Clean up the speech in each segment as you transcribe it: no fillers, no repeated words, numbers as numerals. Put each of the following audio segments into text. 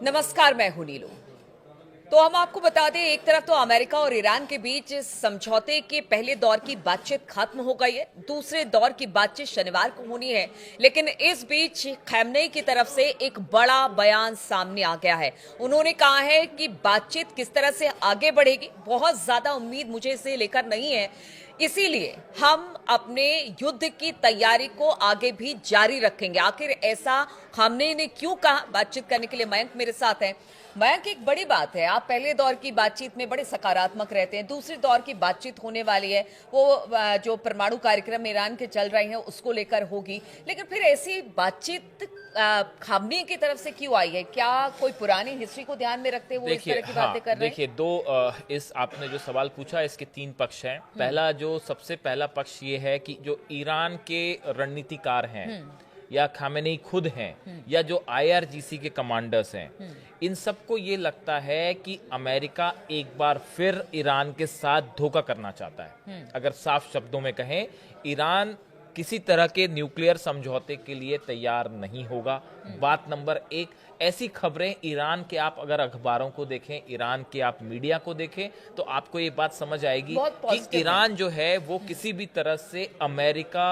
नमस्कार, मैं हूं नीलू। तो हम आपको बता दें, एक तरफ तो अमेरिका और ईरान के बीच समझौते के पहले दौर की बातचीत खत्म हो गई है, दूसरे दौर की बातचीत शनिवार को होनी है। लेकिन इस बीच खamenei की तरफ से एक बड़ा बयान सामने आ गया है। उन्होंने कहा है कि बातचीत किस तरह से आगे बढ़ेगी, बहुत ज्यादा उम्मीद मुझे इसे लेकर नहीं है, इसीलिए हम अपने युद्ध की तैयारी को आगे भी जारी रखेंगे। आखिर ऐसा खamenei ने क्यों कहा? बातचीत करने के लिए मयंक मेरे साथ है। मयंक, एक बड़ी बात है, आप पहले दौर की बातचीत में बड़े सकारात्मक रहते हैं, दूसरे दौर की बातचीत होने वाली है वो जो परमाणु कार्यक्रम ईरान के चल रहे हैं उसको लेकर होगी। लेकिन फिर ऐसी बातचीत खamenei की तरफ से क्यों आई है? क्या कोई पुरानी हिस्ट्री को ध्यान में रखते हुए इस तरह की बातें कर रहे हैं? देखिए, इस आपने जो सवाल पूछा इसके तीन पक्ष हैं। पहला, जो सबसे पहला पक्ष ये है कि जो ईरान के रणनीतिकार हैं या खamenei खुद हैं या जो IRGC के कमांडर्स हैं, इन सबको ये लगता है कि अमेरिका एक बार फिर ईरान के साथ धोखा करना चाहता है। अगर साफ शब्दों में कहें, ईरान किसी तरह के न्यूक्लियर समझौते के लिए तैयार नहीं होगा। बात नंबर एक, ऐसी खबरें ईरान के आप अगर अखबारों को देखें, ईरान के आप मीडिया को देखें, तो आपको ये बात समझ आएगी कि ईरान जो है वो किसी भी तरह से अमेरिका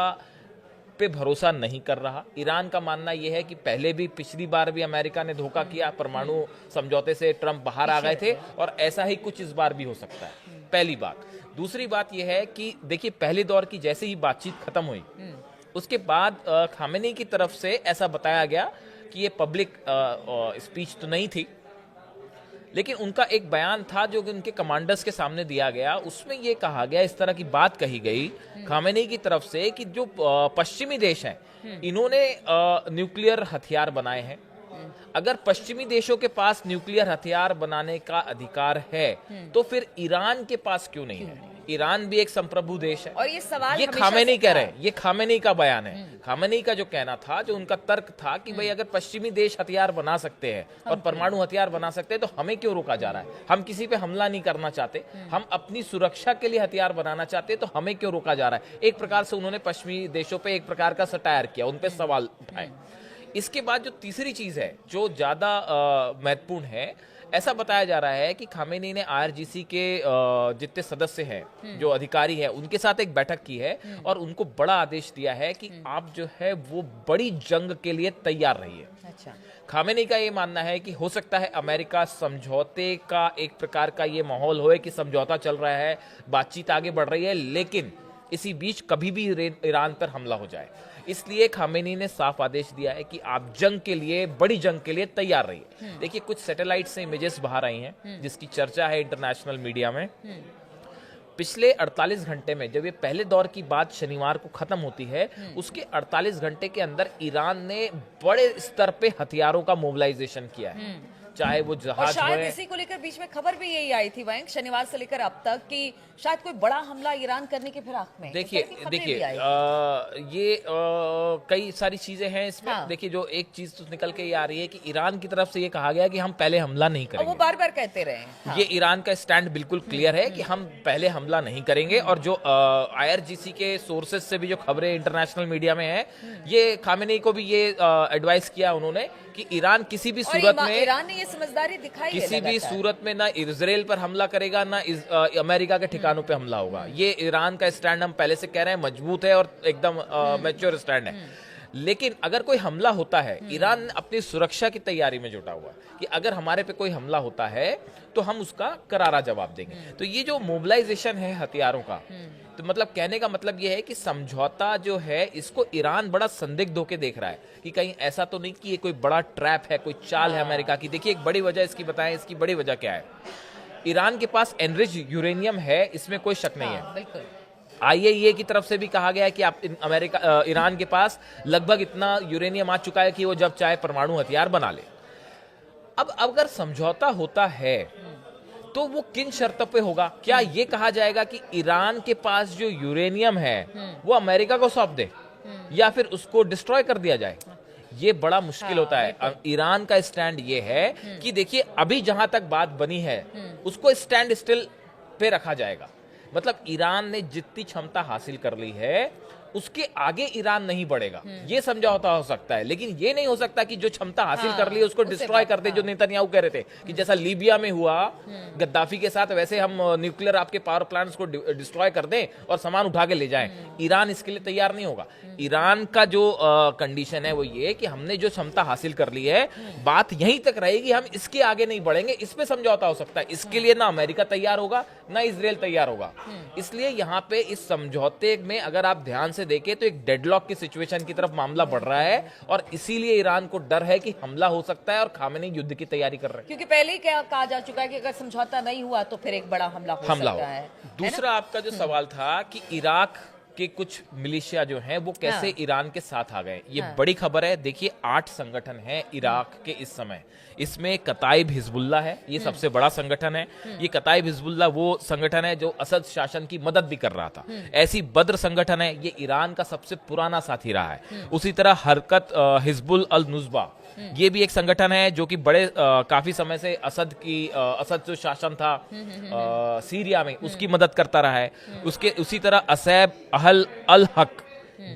पे भरोसा नहीं कर रहा। ईरान का मानना यह है कि पहले भी, पिछली बार भी अमेरिका ने धोखा किया, परमाणु समझौते से ट्रंप बाहर आ गए थे और ऐसा ही कुछ इस बार भी हो सकता है। पहली बात। दूसरी बात यह है कि देखिए, पहले दौर की जैसे ही बातचीत खत्म हुई, उसके बाद खamenei की तरफ से ऐसा बताया गया कि ये पब्लिक स्पीच तो नहीं थी, लेकिन उनका एक बयान था जो कि उनके कमांडर्स के सामने दिया गया। उसमें ये कहा गया, इस तरह की बात कही गई खamenei की तरफ से कि जो पश्चिमी देश हैं, इन्होंने न्यूक्लियर हथियार बनाए हैं। अगर पश्चिमी देशों के पास न्यूक्लियर हथियार बनाने का अधिकार है, तो फिर ईरान के पास क्यों नहीं है? ईरान भी एक संप्रभु देश है। और ये सवाल ये खamenei कह रहे हैं, ये खamenei का बयान है। खamenei का जो कहना था, जो उनका तर्क था कि भाई अगर पश्चिमी देश हथियार बना सकते हैं और परमाणु हथियार बना सकते हैं, तो हमें क्यों रोका जा रहा है? हम किसी पे हमला नहीं करना चाहते, हम अपनी सुरक्षा के लिए हथियार बनाना चाहते हैं, तो हमें क्यों रोका जा रहा है? एक प्रकार से उन्होंने पश्चिमी देशों पे एक प्रकार का सटायर किया, उन पे सवाल उठाए। इसके बाद जो तीसरी चीज है, जो ज्यादा महत्वपूर्ण है, ऐसा बताया जा रहा है कि खamenei ने IRGC के जितने सदस्य हैं, जो अधिकारी हैं, उनके साथ एक बैठक की है और उनको बड़ा आदेश दिया है कि आप जो है वो बड़ी जंग के लिए तैयार रहिए। अच्छा। खamenei का ये मानना है कि हो सकता है अमेरिका समझौते का एक प्रकार का ये माहौल होए कि समझौता चल रहा है, बातचीत आगे बढ़ रही है, लेकिन इसी बीच कभी भी ईरान पर हमला हो जाए। इसलिए खamenei ने साफ आदेश दिया है कि आप जंग के लिए, बड़ी जंग के लिए तैयार रहिए। देखिए, कुछ सैटेलाइट से इमेजेस बाहर आई हैं जिसकी चर्चा है इंटरनेशनल मीडिया में। पिछले 48 घंटे में, जब ये पहले दौर की बात शनिवार को खत्म होती है, उसके 48 घंटे के अंदर ईरान ने बड़े स्तर पे हथियारों का मोबिलाइजेशन किया है। चाहे वो जहाज शायद इसी को लेकर बीच में खबर भी यही आई थी वहीं शनिवार से लेकर अब तक कि शायद कोई बड़ा हमला ईरान करने के फिराक में। देखिए, कई सारी चीजें हैं इसमें। हाँ। देखिए, जो एक चीज तो निकल के ये आ रही है कि ईरान की तरफ से ये कहा गया कि हम पहले हमला नहीं करेंगे। वो बार बार कहते रहे। हाँ। ये ईरान का स्टैंड बिल्कुल क्लियर है कि हम पहले हमला नहीं करेंगे। और जो IRGC के सोर्सेज से भी जो खबरें इंटरनेशनल मीडिया में है, ये खamenei को भी ये एडवाइस किया उन्होंने कि ईरान किसी भी सूरत में, ईरान ने ये समझदारी दिखाई, किसी भी सूरत में ना इजराइल पर हमला करेगा, ना अमेरिका के ठिकानों पे हमला होगा। ये ईरान का स्टैंड हम पहले से कह रहे हैं, मजबूत है और एकदम मैच्योर स्टैंड है। लेकिन अगर कोई हमला होता है, ईरान अपनी सुरक्षा की तैयारी में जुटा हुआ कि अगर हमारे पे कोई हमला होता है तो हम उसका करारा जवाब देंगे। तो ये जो मोबिलाइजेशन है हथियारों का, तो मतलब कहने का मतलब ये है कि समझौता जो है, इसको ईरान बड़ा संदिग्ध होकर देख रहा है कि कहीं ऐसा तो नहीं कि ये कोई बड़ा ट्रैप है, कोई चाल है अमेरिका की। देखिए, एक बड़ी वजह इसकी बताएं, इसकी बड़ी वजह क्या है? ईरान के पास एनरिच यूरेनियम है, इसमें कोई शक नहीं है। बिल्कुल। IAEA की तरफ से भी कहा गया है कि आप ईरान के पास लगभग इतना यूरेनियम आ चुका है कि वो जब चाहे परमाणु हथियार बना ले। अब अगर समझौता होता है तो वो किन शर्तों पे होगा? क्या ये कहा जाएगा कि ईरान के पास जो यूरेनियम है वो अमेरिका को सौंप दे, या फिर उसको डिस्ट्रॉय कर दिया जाए? ये बड़ा मुश्किल होता है। ईरान का स्टैंड ये है कि देखिए, अभी जहां तक बात बनी है उसको स्टैंड स्टिल पे रखा जाएगा। मतलब ईरान ने जितनी क्षमता हासिल कर ली है उसके आगे ईरान नहीं बढ़ेगा, ये समझौता हो सकता है। लेकिन ये नहीं हो सकता कि जो क्षमता हासिल कर ली उसको डिस्ट्रॉय कर दे, जो नेतन्याहू कह रहे थे कि जैसा लीबिया में हुआ गद्दाफी के साथ, वैसे हम न्यूक्लियर आपके पावर प्लांट्स को डिस्ट्रॉय कर दें और सामान उठा के ले जाएं। ईरान इसके लिए तैयार नहीं होगा। ईरान का जो कंडीशन है वो ये कि हमने जो क्षमता हासिल कर ली है, बात यहीं तक रहेगी, हम इसके आगे नहीं बढ़ेंगे, इस पे समझौता हो सकता है। इसके लिए ना अमेरिका तैयार होगा ना इजराइल तैयार होगा। इसलिए यहाँ पे इस समझौते में अगर आप ध्यान से देखें तो एक डेडलॉक की सिचुएशन की तरफ मामला बढ़ रहा है, और इसीलिए ईरान को डर है कि हमला हो सकता है और खामेनी युद्ध की तैयारी कर रहे हैं। क्योंकि पहले ही क्या कहा जा चुका है कि अगर समझौता नहीं हुआ तो फिर एक बड़ा हमला हो सकता है। दूसरा आपका जो सवाल था कि इराक के कुछ मिलिशिया जो हैं वो कैसे ईरान के साथ आ गए, ये बड़ी खबर है। देखिए 8 संगठन हैं इराक के इस समय। इसमें कताइब हिजबुल्लाह है, ये सबसे बड़ा संगठन है। ये कताइब हिजबुल्लाह वो संगठन है जो असद शासन की मदद भी कर रहा था। ऐसी बद्र संगठन है, ये ईरान का सबसे पुराना साथी रहा है। उसी तरह हरकत हिजबुल अल नुस्बा, ये भी एक संगठन है जो कि बड़े काफी समय से असद जो शासन था सीरिया में, उसकी मदद करता रहा है। उसी तरह असैब अहल अल हक,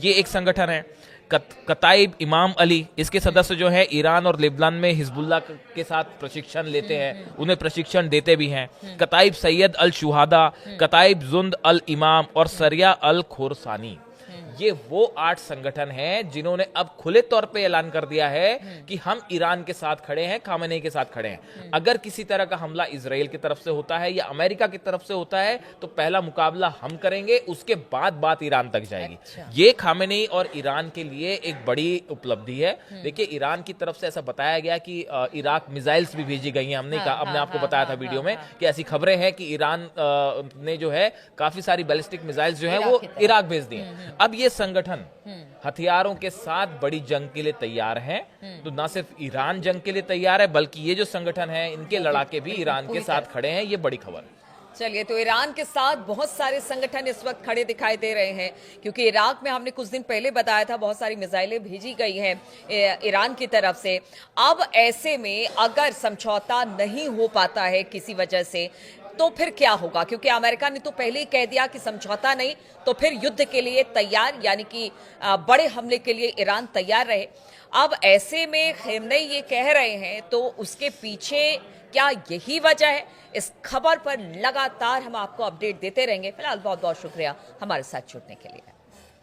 ये एक संगठन है। कताइब इमाम अली, इसके सदस्य जो है ईरान और लेबनान में हिजबुल्लाह के साथ प्रशिक्षण लेते हैं, उन्हें प्रशिक्षण देते भी हैं। कताइब सैयद अल शुहादा, कताइब जुंद अल इमाम और सरिया अल खोरसानी, ये वो 8 संगठन हैं जिन्होंने अब खुले तौर पे ऐलान कर दिया है कि हम ईरान के साथ खड़े हैं, खामेनी के साथ खड़े हैं। अगर किसी तरह का हमला इजराइल की तरफ से होता है या अमेरिका की तरफ से होता है तो पहला मुकाबला हम करेंगे, उसके बाद बात ईरान तक जाएगी। ये खामेनी और ईरान के लिए एक बड़ी उपलब्धि है। देखिए ईरान की तरफ से ऐसा बताया गया कि इराक मिसाइल्स भी भेजी गई हैं। हमने आपको बताया था वीडियो में कि ऐसी खबरें हैं कि ईरान ने जो है काफी सारी बैलिस्टिक मिसाइल्स जो है वो इराक भेज दी हैं। अब ये संगठन हथियारों के साथ बड़ी जंग के लिए तैयार हैं। तो ना सिर्फ ईरान जंग के लिए तैयार है, बल्कि ये जो संगठन है इनके लड़ाके भी ईरान के साथ खड़े हैं। ये बड़ी खबर है। चलिए, तो ईरान के साथ बहुत सारे संगठन इस वक्त खड़े दिखाई दे रहे हैं, क्योंकि इराक में हमने कुछ दिन पहले बताया था बहुत सारी मिसाइलें भेजी गई हैं ईरान की तरफ से। अब ऐसे में अगर समझौता नहीं हो पाता है किसी वजह से, तो फिर क्या होगा? क्योंकि अमेरिका ने तो पहले ही कह दिया कि समझौता नहीं तो फिर युद्ध के लिए तैयार, यानी कि बड़े हमले के लिए ईरान तैयार रहे। अब ऐसे में खमेनी ये कह रहे हैं, तो उसके पीछे क्या यही वजह है? इस खबर पर लगातार हम आपको अपडेट देते रहेंगे। फिलहाल बहुत बहुत शुक्रिया हमारे साथ जुड़ने के लिए।